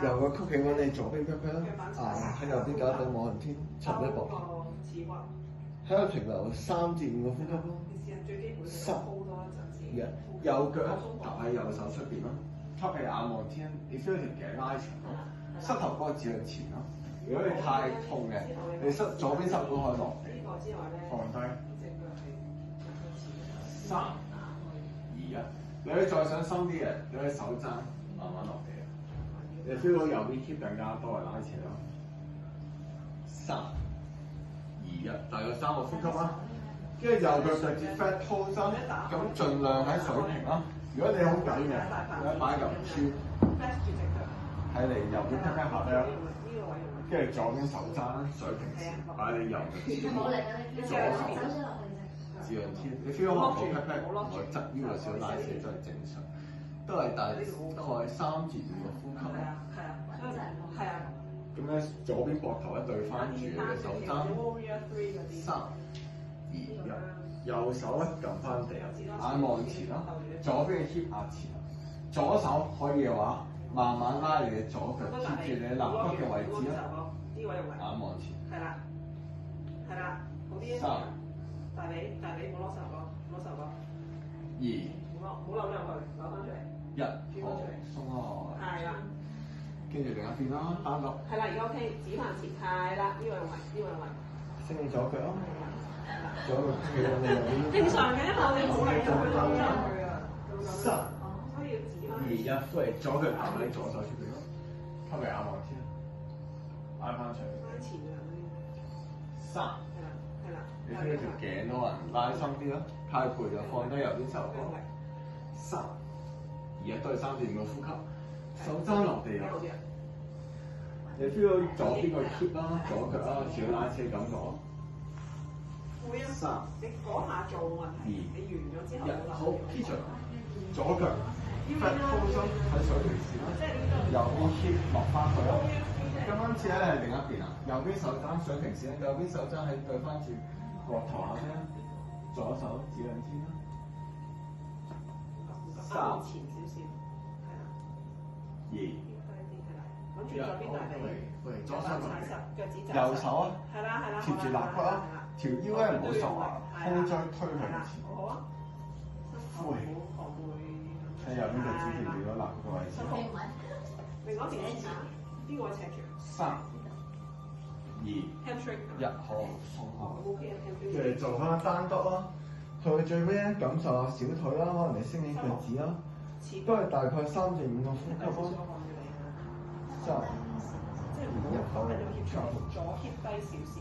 由個曲企揾你左邊 pat pat 啦，喺右邊搞到望人天，沉一步，喺度停留3至5個呼吸咯。10，右腳踏喺右手出邊咯，吸氣眼望天，你 feel 條頸拉長咯，膝頭哥指向前咯。如果你太痛嘅，你左邊膝頭都可以落地，放低。3、2、1，你可以再想深啲嘅，你可以手踭慢慢落地。你 feel 到右邊 hip 更加多嘅拉扯咯。3、2、1，大概3個呼吸啦。跟住右腳直接 flat pose 啦，咁盡量喺水平啦。如果你好緊嘅，你可以擺嚿磚喺你右邊 pat pat 下低啦。跟住左邊手踭水平線，擺你右腳左手指向天。你 feel 到可能 pat pat 我側腰有少少拉扯都係正常，都係大概3至5個呼吸啦。係啊。咁咧左邊膊頭咧對翻住你嘅手踭。3、2、1，右手咧撳翻地，眼望前啦，左邊嘅 hip 壓前，左手可以嘅話，慢慢拉你嘅左腳貼住你肋骨嘅位置啦，眼望前。係啦，好啲。3、大髀冇攞手哥。2、冇扭入去，扭翻出嚟。1，好，鬆開。係啦。跟住另一邊啦，單腳。係啦，而家 OK，指向前。係啦，呢個用位。升你左腳咯。左腳企喺你右邊。正常嘅，因為我哋冇力就會扭入去啊。3、所以要指翻。2、1，呼氣，左腳行喺左手出邊咯，吸氣眼望天，拉翻長。翻前啊3。係啦。你 feel 到條頸都可能拉深啲咯，太攰就放低右邊手哥。3、2、1，都係3至5個呼吸，手踭落地啊！你 feel 到左邊個 hip 啦，左腳啦，少拉扯感覺。會啊。3。你嗰下做冇問題。你完咗之後。1，好 keep 住，左腳 flat pose 喺水平線啦，右邊 hip 落翻去咯。咁今次咧係另一邊啊，右邊手踭水平線，右邊手踭係對翻住膊頭下邊，左手指向天啦。3、前少少，係啦。2、1，揾住左邊大髀，左手踩實腳趾就。右手啊，係啦，貼住肋骨啦，條腰咧唔好索啊，胸椎推向前。好啊。呼氣。喺右邊就指住你嗰肋骨位置。另外一邊試下，邊個位赤住？3、2、1，好，鬆開。跟住做翻單篤啦，去到最尾咧感受下小腿啦，可能你升起腳趾啦，都係大概3至5個呼吸咯。3、2、1，好，左 hip 低少少。